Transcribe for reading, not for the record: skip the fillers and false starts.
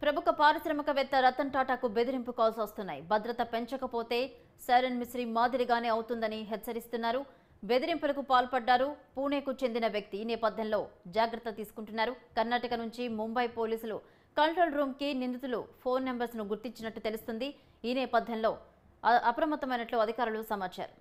ప్రముఖ పారిశ్రామికవేత్త రతన్ టాటాకు బెదిరింపు కాల్స్ వస్తున్నాయి. భద్రత పెంచకపోతే సైరన్ మిస్రీ మాదిరిగానే అవుతుందని హెచ్చరిస్తున్నారు. బెదిరింపులకు పాల్పడ్డారు పూణేకు చెందిన వ్యక్తి. ఈ నేపథ్యంలో జాగ్రత్త తీసుకుంటున్నారు. కర్ణాటక నుంచి ముంబై పోలీసులు కంట్రోల్ రూమ్ కి నిందితులు ఫోన్ నెంబర్స్ ను గుర్తించినట్టు తెలుస్తుంది. ఈ నేపథ్యంలో అప్రమత్తమైనట్లు అధికారులు సమాచారం.